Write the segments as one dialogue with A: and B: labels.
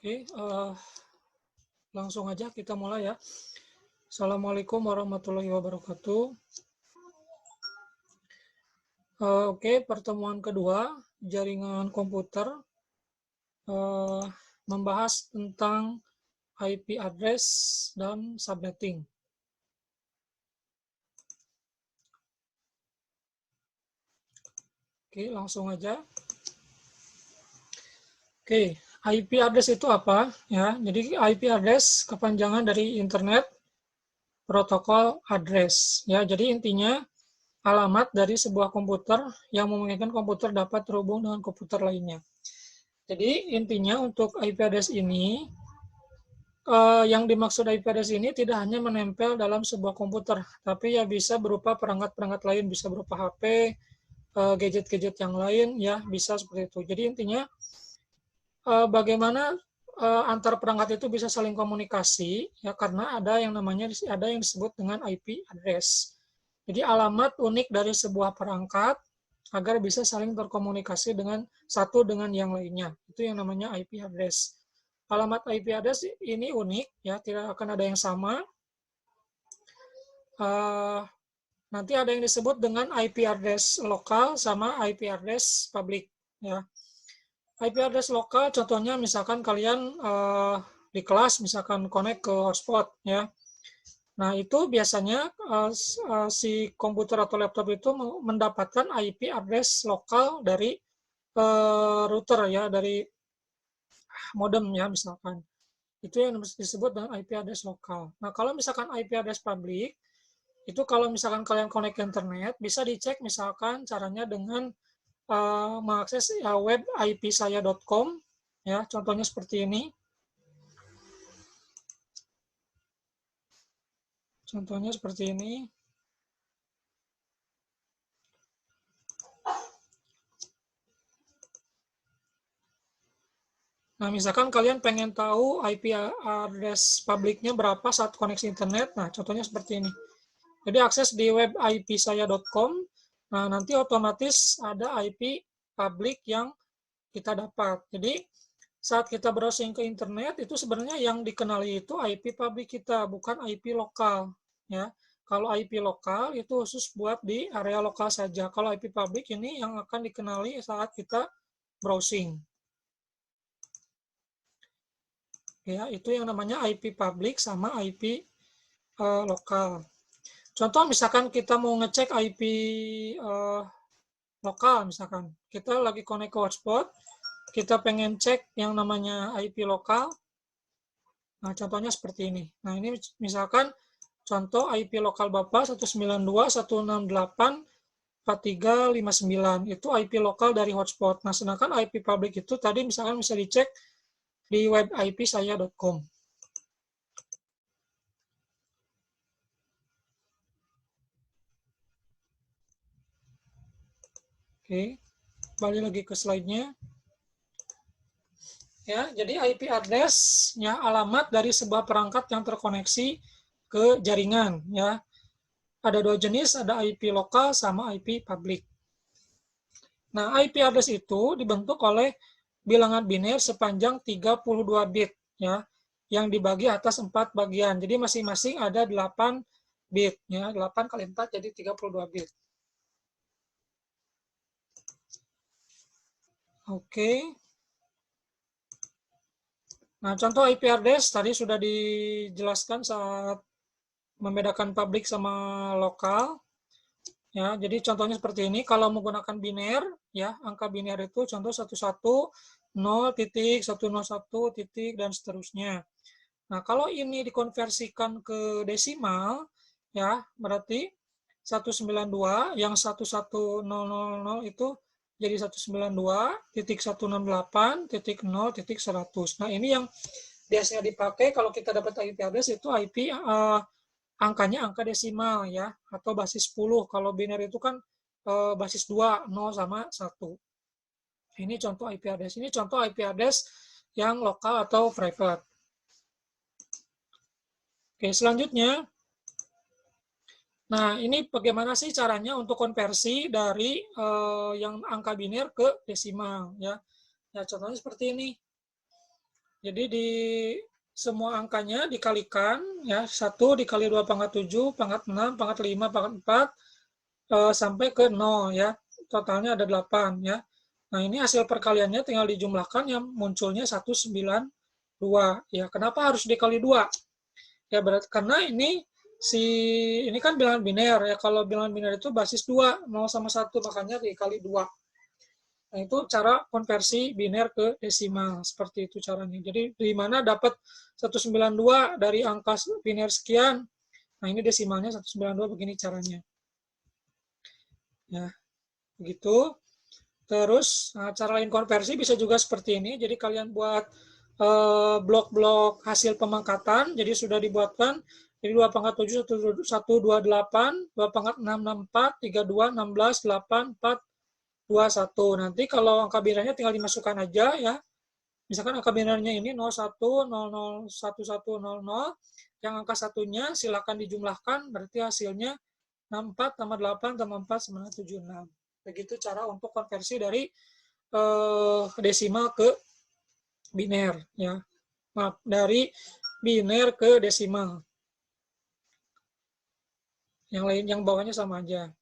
A: Oke, langsung aja kita mulai ya. Assalamualaikum warahmatullahi wabarakatuh. Oke, pertemuan kedua jaringan komputer membahas tentang IP address dan subnetting. Oke, langsung aja. Oke, IP address itu apa? Ya, jadi IP address kepanjangan dari Internet Protocol Address. Ya, jadi intinya alamat dari sebuah komputer yang memungkinkan komputer dapat terhubung dengan komputer lainnya. Jadi intinya untuk IP address ini, yang dimaksud IP address ini tidak hanya menempel dalam sebuah komputer, tapi ya bisa berupa perangkat-perangkat lain, bisa berupa HP, gadget-gadget yang lain, ya bisa seperti itu. Jadi intinya bagaimana antar perangkat itu bisa saling komunikasi, ya karena ada yang disebut dengan IP address. Jadi alamat unik dari sebuah perangkat agar bisa saling terkomunikasi dengan satu dengan yang lainnya. Itu yang namanya IP address. Alamat IP address ini unik, ya tidak akan ada yang sama. Nanti ada yang disebut dengan IP address lokal sama IP address public. Ya. IP address lokal, contohnya misalkan kalian di kelas misalkan connect ke hotspot, ya. Nah, itu biasanya si komputer atau laptop itu mendapatkan IP address lokal dari router, ya, dari modem, ya, misalkan. Itu yang disebut dengan IP address lokal. Nah, kalau misalkan IP address public, itu kalau misalkan kalian connect ke internet, bisa dicek misalkan caranya dengan mengakses web ipsaya.com, ya, contohnya seperti ini. Contohnya seperti ini. Nah, misalkan kalian pengen tahu IP address publiknya berapa saat koneksi internet, nah contohnya seperti ini. Jadi akses di web ipsaya.com, nah nanti otomatis ada IP publik yang kita dapat. Jadi saat kita browsing ke internet, itu sebenarnya yang dikenali itu IP publik kita, bukan IP lokal. Ya, kalau IP lokal itu khusus buat di area lokal saja. Kalau IP publik ini yang akan dikenali saat kita browsing. Ya, itu yang namanya IP public sama IP lokal. Contoh misalkan kita mau ngecek IP lokal, misalkan kita lagi connect ke hotspot, kita pengen cek yang namanya IP lokal. Nah, contohnya seperti ini. Nah, ini misalkan contoh IP lokal Bapak 192.168.4359. Itu IP lokal dari hotspot. Nah, sedangkan IP public itu tadi misalkan bisa dicek di web ipsaya.com. Oke, balik lagi ke slide-nya. Ya, jadi IP address-nya alamat dari sebuah perangkat yang terkoneksi ke jaringan, ya. Ada dua jenis, ada IP lokal sama IP public. Nah, IP address itu dibentuk oleh bilangan biner sepanjang 32 bit, ya, yang dibagi atas 4 bagian. Jadi masing-masing ada 8 bit, ya, 8 kali 4 jadi 32 bit. Oke. Nah, contoh IP address tadi sudah dijelaskan saat membedakan publik sama lokal. Ya, jadi contohnya seperti ini. Kalau menggunakan biner, ya, angka biner itu contoh 110.101 titik dan seterusnya. Nah, kalau ini dikonversikan ke desimal, ya, berarti 192 yang 11000 itu jadi 192.168.0.100. Nah, ini yang biasanya dipakai kalau kita dapat IP address itu IP angkanya angka desimal, ya, atau basis 10. Kalau biner itu kan basis 2, 0 sama 1. Ini contoh IP address. Ini contoh IP address yang lokal atau private. Oke, selanjutnya. Nah, ini bagaimana sih caranya untuk konversi dari yang angka biner ke desimal, ya. Ya, contohnya seperti ini. Jadi di semua angkanya dikalikan, ya, 1 dikali 2 pangkat 7, pangkat 6, pangkat 5, pangkat 4, sampai ke 0, ya. Totalnya ada 8, ya. Nah, ini hasil perkaliannya tinggal dijumlahkan yang munculnya 192. Ya, kenapa harus dikali 2? Ya, berarti karena ini kan bilangan biner, ya. Kalau bilangan biner itu basis 2, 0 sama 1, makanya dikali 2. Nah, itu cara konversi biner ke desimal. Seperti itu caranya. Jadi, di mana dapat 192 dari angka biner sekian. Nah, ini desimalnya 192, begini caranya. Ya, begitu. Terus, cara lain konversi bisa juga seperti ini. Jadi, kalian buat blok-blok hasil pemangkatan. Jadi, sudah dibuatkan. Jadi, 2 pangkat 7, 1, 2, 8. 2 pangkat 6, 6, 4. 3, 2, 16, 8, 4, 2, 1. Nanti kalau angka binarnya tinggal dimasukkan aja, ya. Misalkan angka binarnya ini 01, 00, 1100. Yang angka satunya silakan dijumlahkan, berarti hasilnya 64 tambah 8 tambah 4 sama 76. Begitu cara untuk konversi dari desimal ke biner, ya. Maaf, dari biner ke desimal. Yang lain, yang bawahnya sama aja.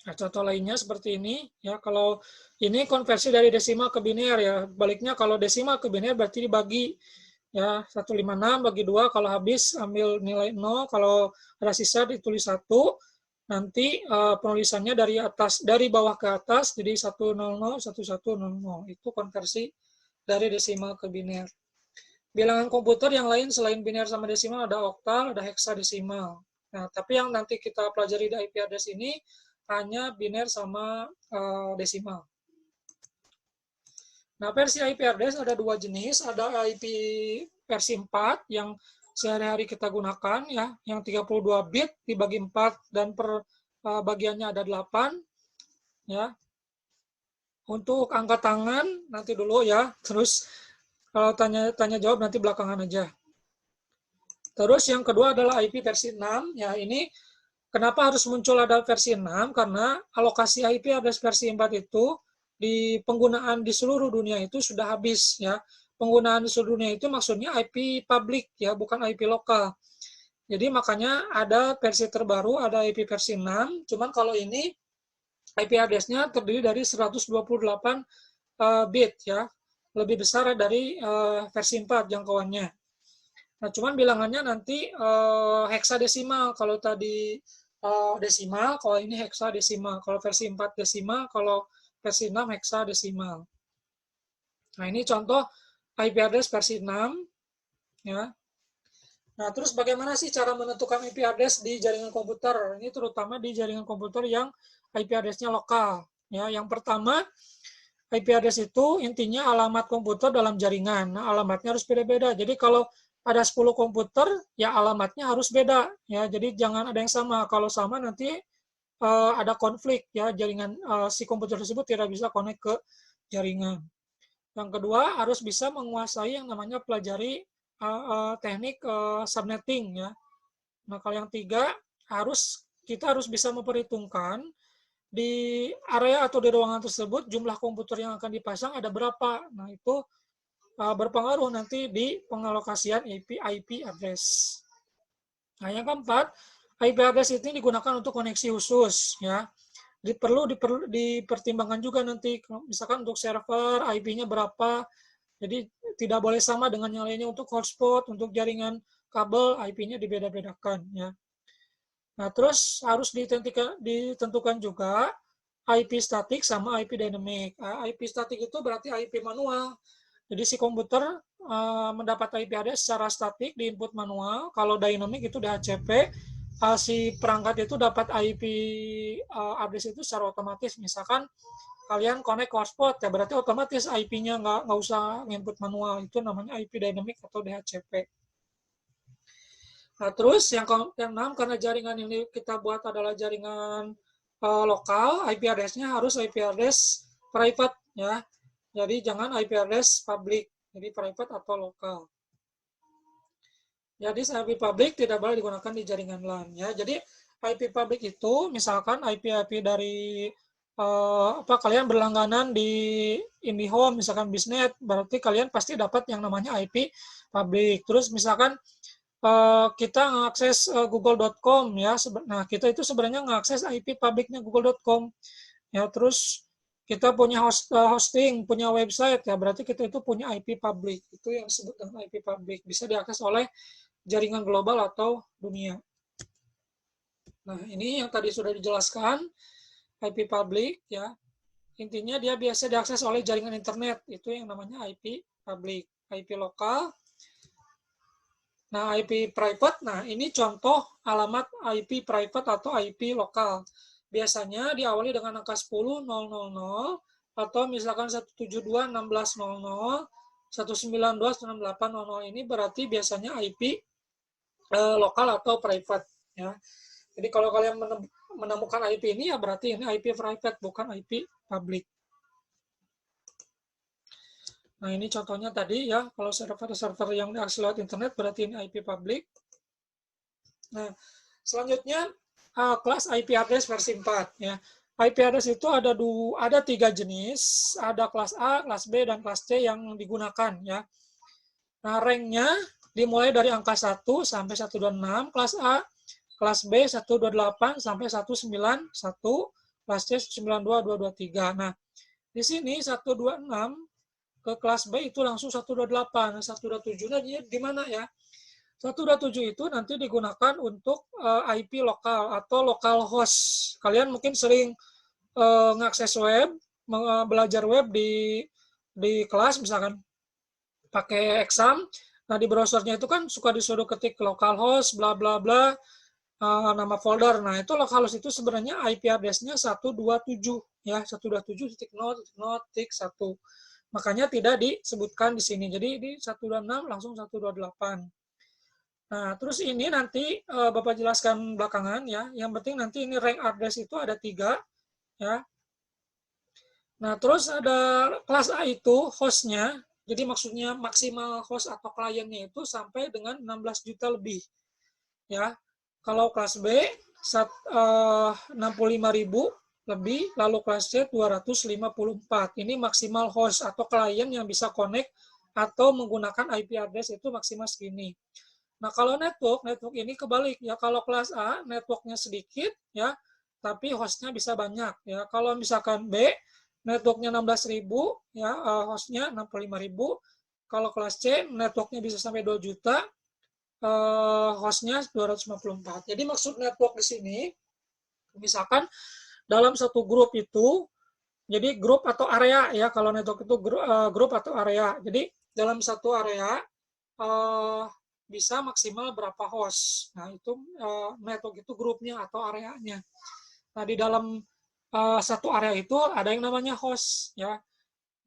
A: Nah, contoh lainnya seperti ini, ya. Kalau ini konversi dari desimal ke biner, ya. Baliknya kalau desimal ke biner berarti dibagi, ya. 156 bagi 2, kalau habis ambil nilai 0, kalau ada sisa ditulis 1. Nanti penulisannya dari bawah ke atas, jadi 100, 1100. Itu konversi dari desimal ke biner. Bilangan komputer yang lain selain biner sama desimal ada oktal, ada heksadesimal. Nah, tapi yang nanti kita pelajari di IP address ini hanya biner sama desimal. Nah, versi IP address ada 2 jenis, ada IP versi 4 yang sehari-hari kita gunakan, ya, yang 32 bit dibagi 4 dan per bagiannya ada 8, ya. Untuk angka tangan nanti dulu, ya. Terus kalau tanya jawab nanti belakangan aja. Terus yang kedua adalah IP versi 6, ya. Ini kenapa harus muncul ada versi 6? Karena alokasi IP address versi 4 itu di penggunaan di seluruh dunia itu sudah habis, ya. Penggunaan di seluruh dunia itu maksudnya IP publik, ya, bukan IP lokal. Jadi makanya ada versi terbaru, ada IP versi 6. Cuman kalau ini IP address-nya terdiri dari 128 bit, ya. Lebih besar dari versi 4 jangkauannya. Nah, cuman bilangannya nanti heksadesimal. Kalau tadi desimal, kalau ini heksadesimal. Kalau versi 4 desimal, kalau versi 6 heksadesimal. Nah, ini contoh IP address versi 6, ya. Nah, terus bagaimana sih cara menentukan IP address di jaringan komputer? Ini terutama di jaringan komputer yang IP address-nya lokal, ya. Yang pertama, IP address itu intinya alamat komputer dalam jaringan. Nah, alamatnya harus beda-beda. Jadi kalau ada 10 komputer, ya alamatnya harus beda, ya. Jadi jangan ada yang sama. Kalau sama nanti ada konflik, ya. Jaringan si komputer tersebut tidak bisa connect ke jaringan. Yang kedua, harus bisa menguasai yang namanya pelajari teknik subnetting, ya. Nah, kalau yang tiga, kita harus bisa memperhitungkan di area atau di ruangan tersebut jumlah komputer yang akan dipasang ada berapa. Nah, itu berpengaruh nanti di pengalokasian IP address. Nah, yang keempat, IP address ini digunakan untuk koneksi khusus, ya. Perlu dipertimbangkan juga nanti, misalkan untuk server IP-nya berapa. Jadi tidak boleh sama dengan yang lainnya. Untuk hotspot, untuk jaringan kabel IP-nya dibeda-bedakan, ya. Nah, terus harus ditentukan juga IP statik sama IP dynamic. IP statik itu berarti IP manual. Jadi si komputer mendapat IP address secara statik di input manual. Kalau dynamic itu DHCP, si perangkat itu dapat IP address itu secara otomatis. Misalkan kalian connect ke hotspot, ya berarti otomatis IP-nya nggak usah input manual. Itu namanya IP dynamic atau DHCP. Nah, terus yang keenam, karena jaringan ini kita buat adalah jaringan lokal, IP address-nya harus IP address private, ya. Jadi jangan IP address public, jadi private atau lokal. Jadi IP public tidak boleh digunakan di jaringan LAN, ya. Jadi IP public itu misalkan IP dari kalian berlangganan di IndiHome, misalkan Bisnet, berarti kalian pasti dapat yang namanya IP public. Terus misalkan kita mengakses google.com ya. Nah, kita itu sebenarnya mengakses IP publiknya google.com ya. Terus kita punya hosting, punya website ya, berarti kita itu punya IP public. Itu yang disebut dengan IP public. Bisa diakses oleh jaringan global atau dunia. Nah, ini yang tadi sudah dijelaskan, IP public ya. Intinya dia biasa diakses oleh jaringan internet, itu yang namanya IP public. IP lokal. Nah, IP private, nah ini contoh alamat IP private atau IP lokal. Biasanya diawali dengan angka 10.000 atau misalkan 172.16.00, 192.98.00 ini berarti biasanya IP lokal atau private ya. Jadi kalau kalian menemukan IP ini ya berarti ini IP private bukan IP public. Nah, ini contohnya tadi ya, kalau server-server yang diakses lewat internet berarti ini IP public. Nah, selanjutnya kelas IP address versi 4 ya. IP address itu ada 3 jenis, ada kelas A, kelas B, dan kelas C yang digunakan ya. Nah, ranknya dimulai dari angka 1 sampai 126, kelas A, kelas B 128 sampai 191, kelas C 192, 223. Nah, di sini 126 ke kelas B itu langsung 128. 127-nya di mana ya? 127 itu nanti digunakan untuk IP lokal atau local host. Kalian mungkin sering ngakses web, belajar web di kelas misalkan pakai exam. Nah, di browsernya itu kan suka disuruh ketik localhost bla bla bla nama folder. Nah, itu localhost itu sebenarnya IP address-nya 127 ya, 127.0.0.1. Makanya tidak disebutkan di sini. Jadi di 126 langsung 128. Nah, terus ini nanti Bapak jelaskan belakangan ya. Yang penting nanti ini rank address itu ada 3 ya. Nah, terus ada kelas A itu hostnya. Jadi maksudnya maksimal host atau kliennya itu sampai dengan 16 juta lebih. Ya. Kalau kelas B 65.000 lebih, lalu kelas C 254. Ini maksimal host atau klien yang bisa connect atau menggunakan IP address itu maksimal segini. Nah, kalau network ini kebalik ya. Kalau kelas A networknya sedikit ya, tapi hostnya bisa banyak ya. Kalau misalkan B networknya 16.000 ya, hostnya 65.000. Kalau kelas C networknya bisa sampai 2 juta, hostnya 254. Jadi maksud network di sini, misalkan dalam satu grup itu, jadi grup atau area ya, kalau network itu grup atau area. Jadi dalam satu area bisa maksimal berapa host. Nah, itu network itu grupnya atau areanya. Nah, di dalam satu area itu ada yang namanya host ya.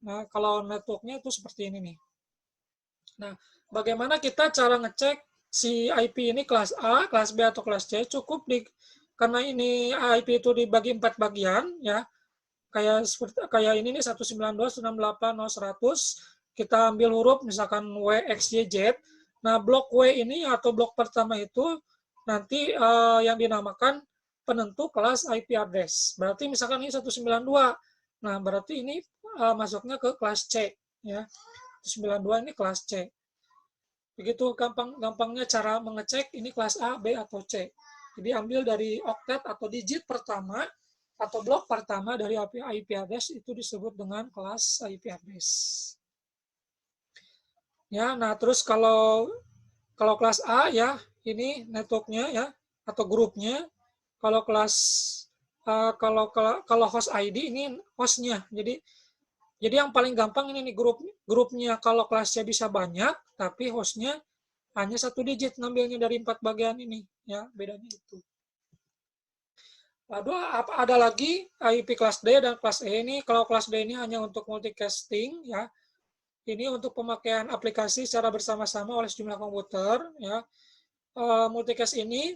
A: Nah, kalau networknya itu seperti ini nih. Nah, bagaimana kita cara ngecek si IP ini kelas A, kelas B, atau kelas C? Cukup karena ini IP itu dibagi 4 bagian ya. Kayak ini nih 192.168.0.100. Kita ambil huruf misalkan W, X, Y, Z. Nah, blok W ini atau blok pertama itu nanti yang dinamakan penentu kelas IP address. Berarti misalkan ini 192. Nah, berarti ini masuknya ke kelas C ya. 192 ini kelas C. Begitu gampangnya cara mengecek ini kelas A, B, atau C. Jadi ambil dari oktet atau digit pertama atau blok pertama dari IP address itu disebut dengan kelas IP address. Ya, nah terus kalau kelas A ya ini networknya ya atau grupnya. Kalau kelas kalau host ID ini hostnya. Jadi yang paling gampang ini nih grupnya. Kalau kelasnya bisa banyak, tapi hostnya hanya 1 digit ngambilnya dari 4 bagian ini. Ya, bedanya itu. Lalu ada lagi IP kelas D dan kelas E ini. Kalau kelas D ini hanya untuk multicasting, ya. Ini untuk pemakaian aplikasi secara bersama-sama oleh sejumlah komputer, ya. Multicast ini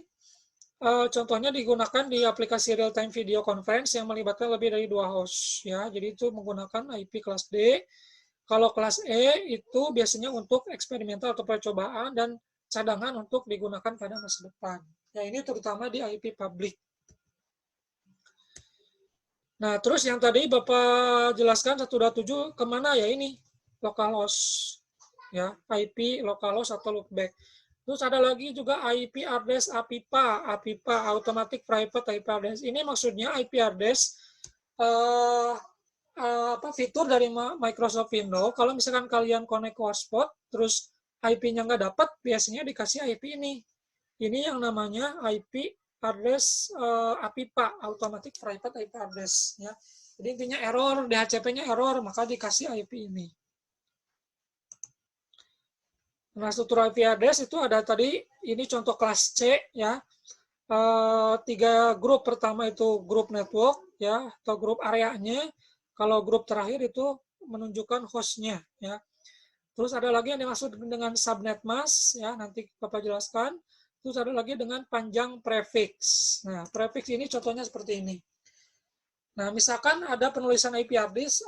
A: contohnya digunakan di aplikasi real-time video conference yang melibatkan lebih dari 2 host, ya. Jadi itu menggunakan IP kelas D. Kalau kelas E itu biasanya untuk eksperimental atau percobaan dan cadangan untuk digunakan pada masa depan. Ya, ini terutama di IP public. Nah, terus yang tadi Bapak jelaskan 127 kemana ya ini? Localhost. Ya, IP localhost atau loopback. Terus ada lagi juga IP address APIPA, APIPA Automatic Private IP Address. Ini maksudnya IP address eh, apa fitur dari Microsoft Windows. Kalau misalkan kalian connect ke hotspot, terus IP-nya nggak dapat, biasanya dikasih IP ini. Ini yang namanya IP address APIPA, Automatic Private IP Address. Ya. Jadi intinya error, DHCP-nya error, maka dikasih IP ini. Nah, struktur IP address itu ada tadi, ini contoh kelas C, ya. Tiga grup pertama itu grup network, ya, atau grup areanya. Kalau grup terakhir itu menunjukkan hostnya, ya. Terus ada lagi yang dimaksud dengan subnet mask, ya, nanti Bapak jelaskan. Terus ada lagi dengan panjang prefix. Nah, prefix ini contohnya seperti ini. Nah, misalkan ada penulisan IP address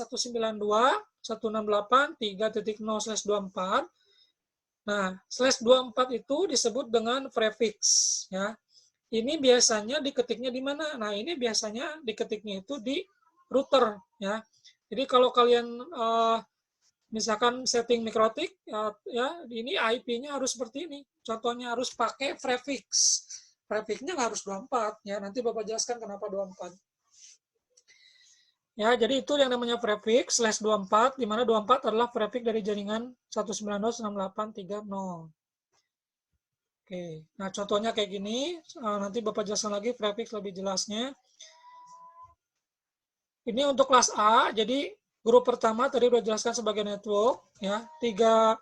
A: 192.168.3.0/24. Nah, /24 itu disebut dengan prefix, ya. Ini biasanya diketiknya di mana? Nah, ini biasanya diketiknya itu di router, ya. Jadi kalau kalian misalkan setting mikrotik, ya ini IP-nya harus seperti ini. Contohnya harus pakai prefix. Prefixnya nggak harus 24, ya. Nanti Bapak jelaskan kenapa 24. Ya, jadi itu yang namanya prefix /24, di mana 24 adalah prefix dari jaringan 192.168.3.0. Oke, nah contohnya kayak gini, nanti Bapak jelaskan lagi prefix lebih jelasnya. Ini untuk kelas A, jadi grup pertama tadi udah jelaskan sebagai network, ya. Tiga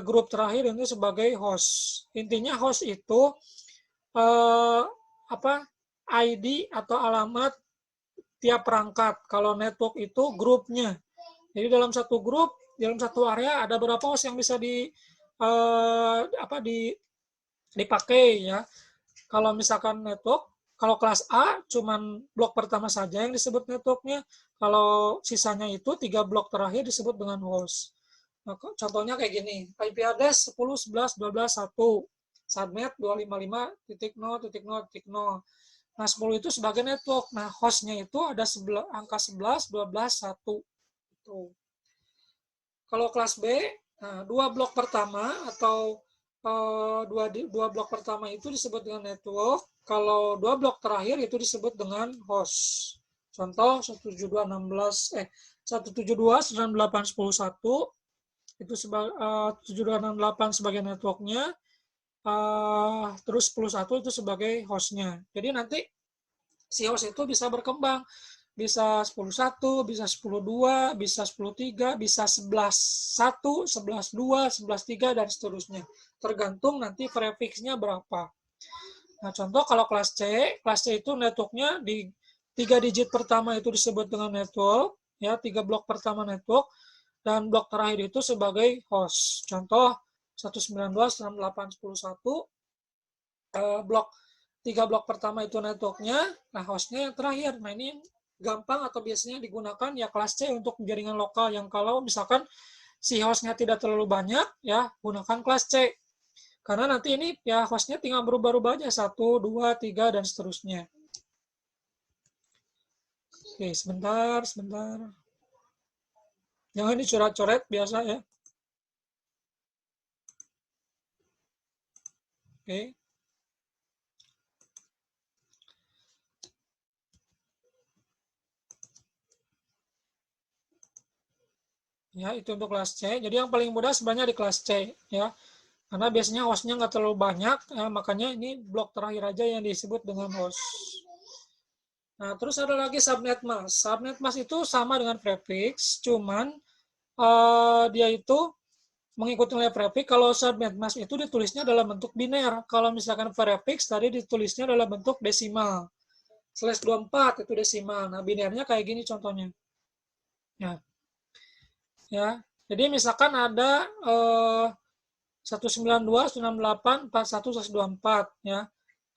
A: grup terakhir ini sebagai host. Intinya host itu eh, apa? ID atau alamat tiap perangkat. Kalau network itu grupnya. Jadi dalam satu grup, dalam satu area ada berapa host yang bisa dipakai, ya. Kalau misalkan network, kalau kelas A cuman blok pertama saja yang disebut networknya. Kalau sisanya itu 3 blok terakhir disebut dengan host. Nah, contohnya kayak gini, IP address 10, 11, 12, 1, subnet 255.0.0.0. Nah, 10 itu sebagai network. Nah, hostnya itu ada angka 11, 12, 1. Itu. Kalau kelas B, nah, 2 blok pertama atau dua blok pertama itu disebut dengan network. Kalau 2 blok terakhir itu disebut dengan host. Contoh 172.168.10.1 itu sebagai 7268 sebagai networknya, terus 10.1 itu sebagai hostnya. Jadi nanti si host itu bisa berkembang, bisa 10.1, bisa 10.2, bisa 10.3, bisa 11.1, 11.2, 11.3, dan seterusnya. Tergantung nanti prefixnya berapa. Nah, contoh kalau kelas C itu networknya di 3 digit pertama itu disebut dengan network, ya, 3 blok pertama network, dan blok terakhir itu sebagai host. Contoh 192.168.10.1, blok 3 blok pertama itu networknya, nah hostnya yang terakhir. Nah ini gampang atau biasanya digunakan ya kelas C untuk jaringan lokal yang kalau misalkan si hostnya tidak terlalu banyak, ya gunakan kelas C. Karena nanti ini ya hostnya tinggal berubah-ubah aja, 1, 2, 3, dan seterusnya. Oke, sebentar. Jangan dicoret-coret, biasa ya. Oke. Ya, itu untuk kelas C. Jadi yang paling mudah sebenarnya di kelas C, ya. Karena biasanya hostnya nggak terlalu banyak, ya, makanya ini blok terakhir aja yang disebut dengan host. Nah, terus ada lagi subnet mask. Subnet mask itu sama dengan prefix, cuman dia itu mengikuti nilai prefix. Kalau subnet mask itu ditulisnya dalam bentuk biner. Kalau misalkan prefix tadi ditulisnya dalam bentuk desimal. /24 itu desimal. Nah, binernya kayak gini contohnya. Ya, ya. Jadi misalkan ada 192.168.41.124, ya.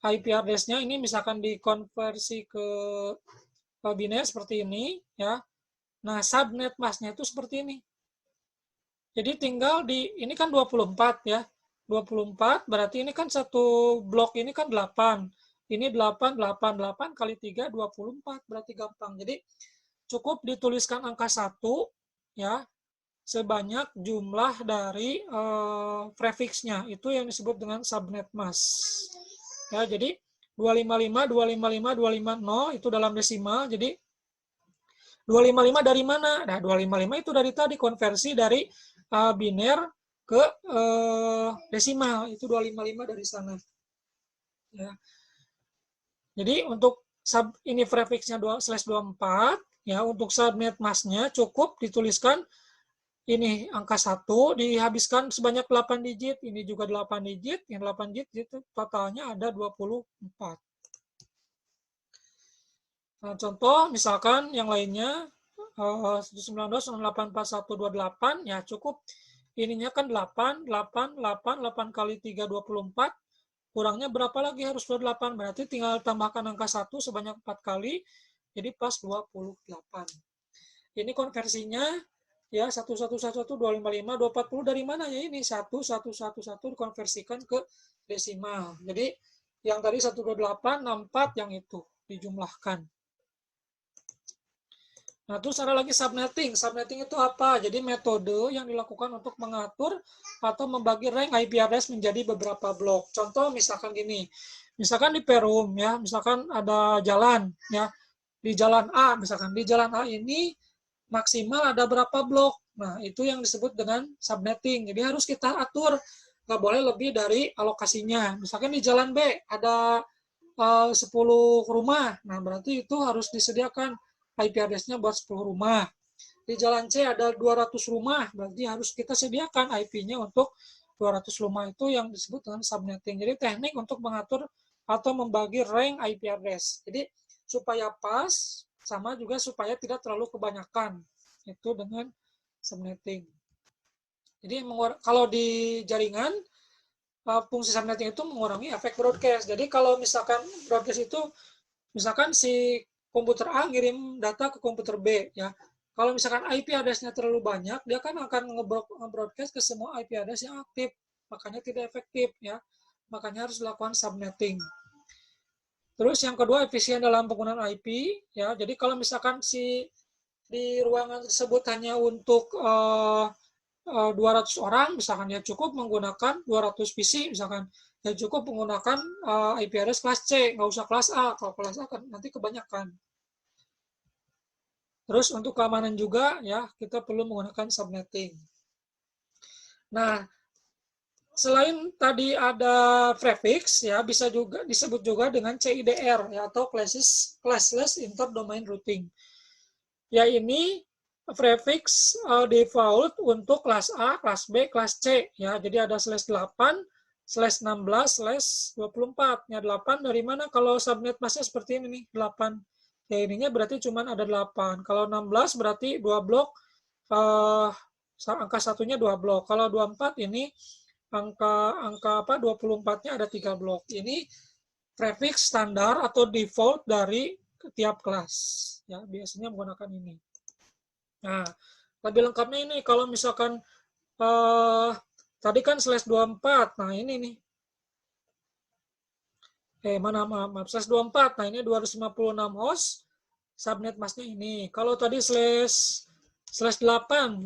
A: IP address-nya ini misalkan dikonversi ke biner seperti ini, ya. Nah, subnet mask-nya itu seperti ini. Jadi tinggal ini kan 24 ya. 24 berarti ini kan satu blok ini kan 8. Ini 8, 8, 8 kali 3, 24. Berarti gampang. Jadi cukup dituliskan angka 1, ya, sebanyak jumlah dari prefiksnya. Itu yang disebut dengan subnet mask. Ya, jadi 255, 255, 250 itu dalam desimal. Jadi 255 dari mana? Nah, 255 itu dari tadi konversi dari biner ke desimal. Itu 255 dari sana. Ya. Jadi untuk ini prefixnya 2/24, ya, untuk subnet masknya cukup dituliskan ini angka 1 dihabiskan sebanyak 8 digit, ini juga 8 digit, yang 8 digit itu totalnya ada 24. Nah, contoh misalkan yang lainnya 119.984128, ya cukup ininya kan 8, 8, 8, 8 kali 3, 24, kurangnya berapa lagi harus 28, berarti tinggal tambahkan angka 1 sebanyak 4 kali, jadi pas 28. Ini konversinya ya 1111 255 240 dari mana ya ini 1111 dikonversikan ke desimal. Jadi yang tadi 128 64 yang itu dijumlahkan. Nah, terus ada lagi subnetting. Subnetting itu apa? Jadi metode yang dilakukan untuk mengatur atau membagi rank IP address menjadi beberapa blok. Contoh misalkan gini. Misalkan di Perum ya, misalkan ada jalan ya. Di jalan A misalkan, di jalan A ini maksimal ada berapa blok. Nah, itu yang disebut dengan subnetting. Jadi harus kita atur, nggak boleh lebih dari alokasinya. Misalkan di jalan B ada 10 rumah, nah berarti itu harus disediakan IP address-nya buat 10 rumah. Di jalan C ada 200 rumah, berarti harus kita sediakan IP-nya untuk 200 rumah. Itu yang disebut dengan subnetting. Jadi teknik untuk mengatur atau membagi rank IP address. Jadi supaya pas, sama juga supaya tidak terlalu kebanyakan. Itu dengan subnetting. Jadi kalau di jaringan, fungsi subnetting itu mengurangi efek broadcast. Jadi kalau misalkan broadcast itu, misalkan si komputer A ngirim data ke komputer B, ya. Kalau misalkan IP address-nya terlalu banyak, dia kan akan nge-broadcast ke semua IP address yang aktif. Makanya tidak efektif, ya. Makanya harus dilakukan subnetting. Terus yang kedua, efisien dalam penggunaan IP, ya. Jadi kalau misalkan di ruangan tersebut hanya untuk 200 orang, misalkan ya cukup menggunakan 200 PC, misalkan ya cukup menggunakan IP address kelas C, nggak usah kelas A. Kalau kelas A kan nanti kebanyakan. Terus untuk keamanan juga ya kita perlu menggunakan subnetting. Nah, selain tadi ada prefix ya bisa juga disebut juga dengan CIDR ya atau classless interdomain routing. Ya ini prefix default untuk kelas A, kelas B, kelas C ya. Jadi ada /8, /16, /24. Ya 8 dari mana? Kalau subnet masknya seperti ini nih, 8. Ya ininya berarti cuma ada 8. Kalau 16 berarti 2 blok, angka satunya 2 blok. Kalau 24 ini angka 24-nya ada 3 blok. Ini prefix standar atau default dari tiap kelas. Ya, biasanya menggunakan ini. Nah, lebih lengkapnya ini kalau misalkan tadi kan /24. Nah, ini nih. Maaf, /24. Nah, ini 256 host. Subnet masknya ini. Kalau tadi /8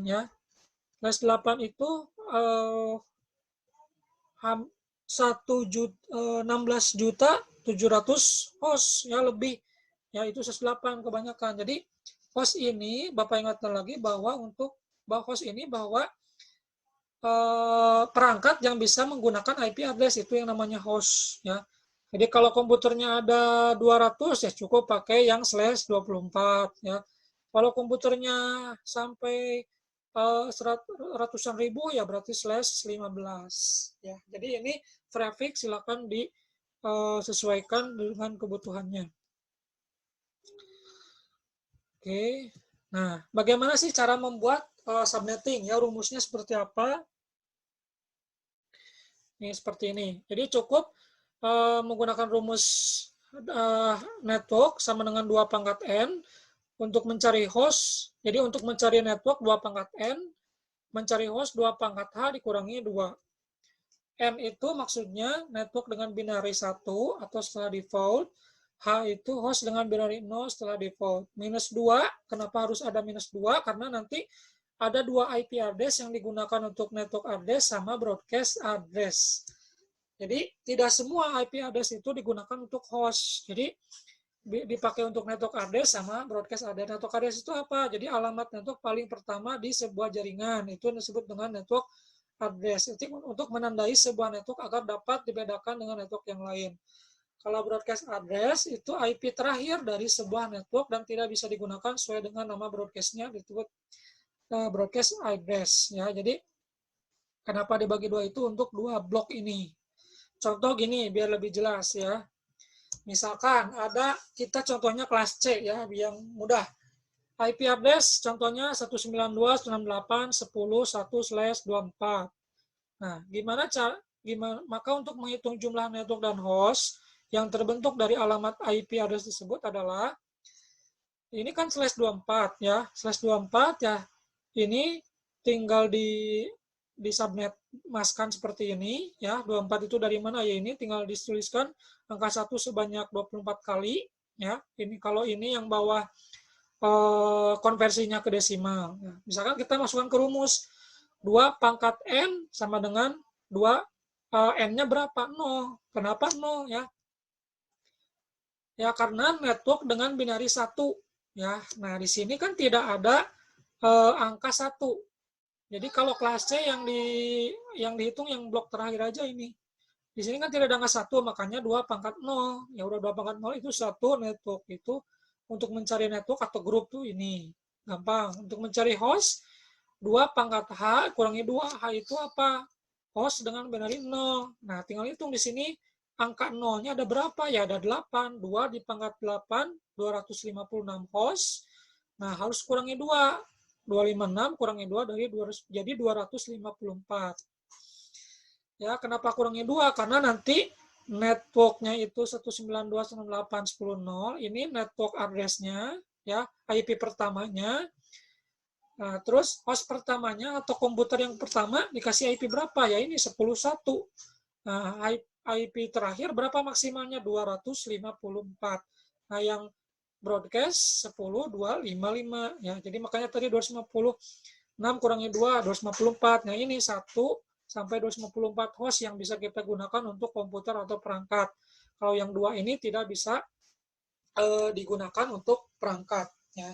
A: ya. /8 itu 16.700 host ya lebih. Ya itu /8 kebanyakan. Jadi host ini Bapak ingatkan lagi bahwa untuk host ini bahwa perangkat yang bisa menggunakan IP address itu yang namanya host ya. Jadi kalau komputernya ada 200 ya cukup pakai yang /24 ya. Kalau komputernya sampai ratusan ribu ya berarti /15 ya. Jadi ini prefix silakan disesuaikan dengan kebutuhannya. Oke. Nah, bagaimana sih cara membuat subnetting ya, rumusnya seperti apa? Ini seperti ini. Jadi cukup menggunakan rumus network sama dengan 2 pangkat N untuk mencari host. Jadi untuk mencari network 2 pangkat N, mencari host 2 pangkat H dikurangi 2. N itu maksudnya network dengan binary 1 atau setelah default. H itu host dengan binary 0 setelah default. Minus 2, kenapa harus ada minus 2? Karena nanti ada dua IP address yang digunakan untuk network address sama broadcast address. Jadi tidak semua IP address itu digunakan untuk host. Jadi dipakai untuk network address sama broadcast address. Network address itu apa? Jadi alamat network paling pertama di sebuah jaringan. Itu disebut dengan network address. Itu untuk menandai sebuah network agar dapat dibedakan dengan network yang lain. Kalau broadcast address itu IP terakhir dari sebuah network dan tidak bisa digunakan sesuai dengan nama broadcast-nya, disebut broadcast address. Ya, jadi kenapa dibagi dua itu untuk dua blok ini. Contoh gini biar lebih jelas ya. Misalkan ada kita contohnya kelas C ya, yang mudah. IP address contohnya 192.168.10.1/24. Nah, maka untuk menghitung jumlah network dan host yang terbentuk dari alamat IP address tersebut adalah ini kan /24 ya. /24 ya. Ini tinggal di subnet maskan seperti ini ya. 24 itu dari mana ya, ini tinggal dituliskan angka 1 sebanyak 24 kali ya. Ini kalau ini yang bawah konversinya ke desimal. Nah, misalkan kita masukkan ke rumus 2 pangkat N sama dengan 2 N-nya berapa? 0. Kenapa 0 ya? Ya karena network dengan binary 1 ya. Nah, di sini kan tidak ada angka 1. Jadi kalau kelas C yang dihitung yang blok terakhir aja ini. Di sini kan tidak ada angka 1, makanya 2 pangkat 0. Ya udah 2 pangkat 0 itu 1 network. Itu untuk mencari network atau grup tuh ini. Gampang. Untuk mencari host, 2 pangkat H kurangi 2. H itu apa? Host dengan binary 0. Nah, tinggal hitung di sini angka 0-nya ada berapa? Ya ada 8. 2 di pangkat 8, 256 host. Nah, harus kurangi 2. 256 kurangi 2 dari 200, jadi 254. Ya, kenapa kurangi 2? Karena nanti networknya itu 192.168.10.0, ini network address-nya, ya, IP pertamanya. Nah, terus host pertamanya atau komputer yang pertama dikasih IP berapa? Ya ini 10.1. Nah, IP terakhir berapa maksimalnya? 254. Nah, yang broadcast 10.255 ya. Jadi makanya tadi 256 kurangi 2 254. Nah, ini 1 sampai 254 host yang bisa kita gunakan untuk komputer atau perangkat. Kalau yang dua ini tidak bisa digunakan untuk perangkat ya.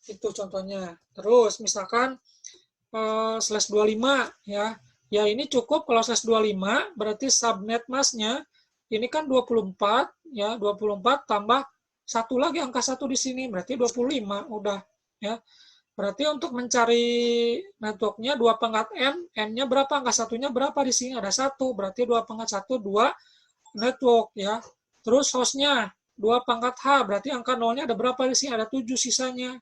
A: Itu contohnya. Terus misalkan /25 ya. Ya ini cukup kalau /25 berarti subnet masnya ini kan 24 ya, 24 tambah satu lagi angka 1 di sini berarti 25 udah ya. Berarti untuk mencari networknya 2 pangkat N, N-nya berapa? Angka satunya berapa di sini? Ada 1, berarti 2 pangkat 1, 2 network ya. Terus hostnya 2 pangkat H, berarti angka 0-nya ada berapa di sini? Ada 7 sisanya.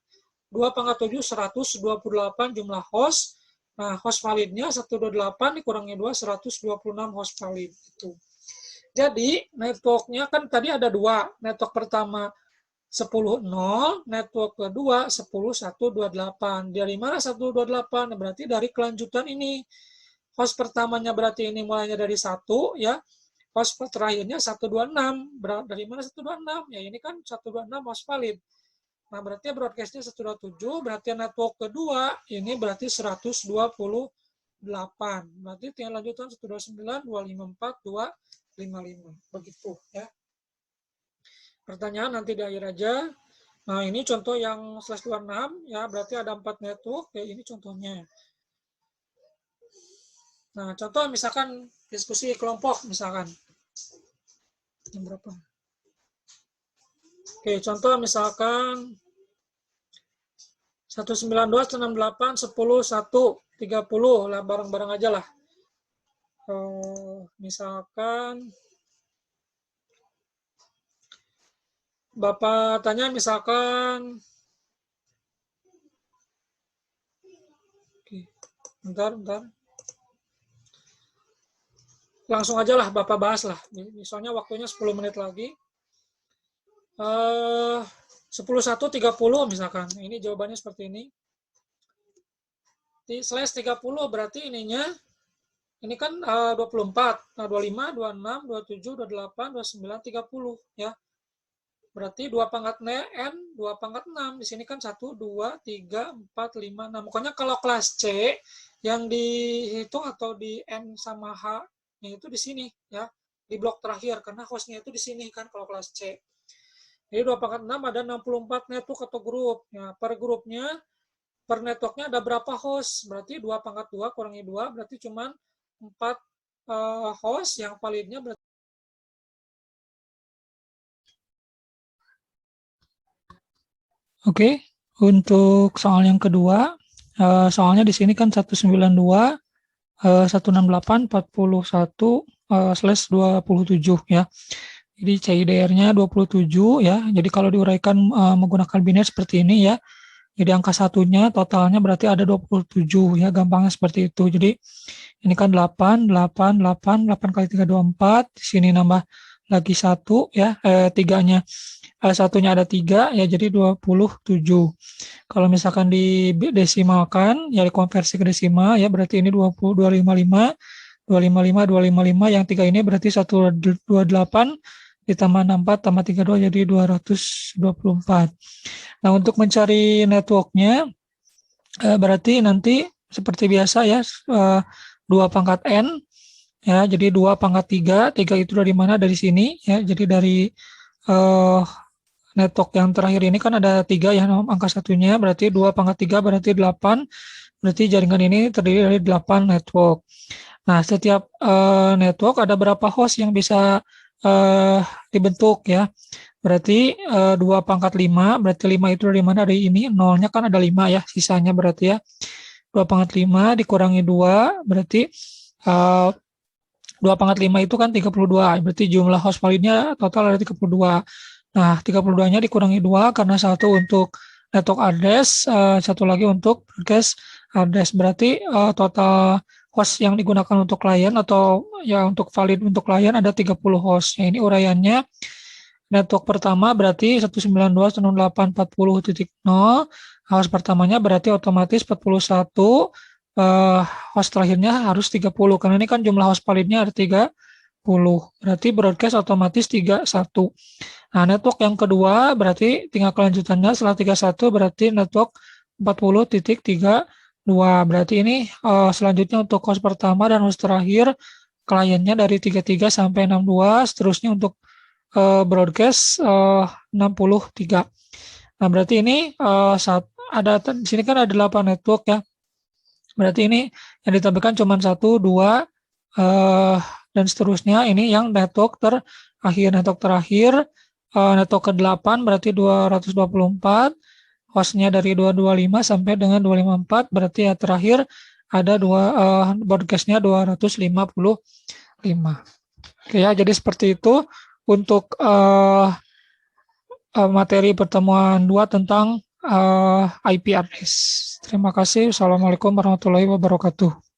A: 2 pangkat 7, 128 jumlah host. Nah, host validnya 128 dikurangi 2, 126 host valid. Itu. Jadi, networknya kan tadi ada 2. Network pertama 10.0, network kedua 10.128. Dari mana 128? Berarti dari kelanjutan ini. Host pertamanya berarti ini mulainya dari 1, ya. Host terakhirnya 126. Dari mana 126? Ya ini kan 126 host valid. Nah, berarti broadcast-nya 127, berarti network kedua ini berarti 128. Berarti tinggal lanjutan 129, 254, 255. Begitu ya. Pertanyaan nanti di akhir aja. Nah, ini contoh yang /26 ya, berarti ada 4 network, ya ini contohnya. Nah, contoh misalkan diskusi kelompok misalkan. Yang berapa? Oke, contoh misalkan 192.168.10.1.30 lah, bareng-bareng aja lah. Misalkan Bapak tanya misalkan, oke, bentar. Langsung aja lah Bapak bahas lah. Misalnya waktunya 10 menit lagi. 10.1.30 misalkan. Ini jawabannya seperti ini. Di /30 berarti ininya Ini kan 24. Nah, 25, 26, 27, 28, 29, 30 ya. Berarti 2 pangkat N, 2 pangkat 6. Di sini kan 1, 2, 3, 4, 5, 6. Pokoknya kalau kelas C yang dihitung atau di N sama H-nya itu di sini ya. Di blok terakhir karena hostnya itu di sini kan kalau kelas C. Jadi 2 pangkat 6 ada 64 network atau grup. Ya, per grupnya, per networknya ada berapa host? Berarti 2 pangkat 2 kurangi 2 berarti cuma 4 host yang validnya berarti. Oke, untuk soal yang kedua, soalnya di sini kan 192, 168, 41, slash 27 ya. Jadi CIDR-nya 27 ya. Jadi kalau diuraikan menggunakan biner seperti ini ya. Jadi angka satunya totalnya berarti ada 27 ya, gampangnya seperti itu. Jadi ini kan 8, 8, 8, 8 kali 3, 24. Di sini nambah lagi 1 ya, tiganya. Satunya ada 3 ya, jadi 27. Kalau misalkan desimalkan, ya dikonversi ke desimal ya, berarti ini 20, 255, 255, 255, yang 3 ini berarti 128 ditambah 64 tambah 32 jadi 224. Nah, untuk mencari networknya berarti nanti seperti biasa ya, 2 pangkat N ya, jadi 2 pangkat 3, 3 itu dari mana? Dari sini ya, jadi dari network yang terakhir ini kan ada 3 ya, angka satunya berarti 2 pangkat 3 berarti 8, berarti jaringan ini terdiri dari 8 network. Nah, setiap network ada berapa host yang bisa dibentuk ya. Berarti 2 pangkat 5, berarti 5 itu dari mana? Dari ini, nolnya kan ada 5 ya, sisanya berarti ya. 2 pangkat 5 dikurangi 2, berarti 2 pangkat 5 itu kan 32, berarti jumlah host validnya total ada 32. Nah, 32-nya dikurangi 2 karena satu untuk network address, satu lagi untuk broadcast address. Berarti total host yang digunakan untuk klien atau ya untuk valid untuk klien ada 30 host. Ya, ini uraiannya. Network pertama berarti 192.168.40.0. Host pertamanya berarti otomatis 41. Host terakhirnya harus 30 karena ini kan jumlah host validnya ada 30. Berarti broadcast otomatis 31. Nah, network yang kedua berarti tinggal kelanjutannya setelah 31 berarti network 40.32. Berarti ini selanjutnya untuk host pertama dan host terakhir kliennya dari 33 sampai 62, seterusnya untuk broadcast 63. Nah, berarti ini ada di sini kan ada 8 network ya. Berarti ini yang ditampilkan cuma 1, 2 dan seterusnya. Ini yang network terakhir. Network terakhir network ke-8 berarti 224. Hostnya dari 225 sampai dengan 254. Berarti ya terakhir ada broadcastnya 255. Oke ya, jadi seperti itu untuk materi pertemuan 2 tentang IP address. Terima kasih. Assalamualaikum warahmatullahi wabarakatuh.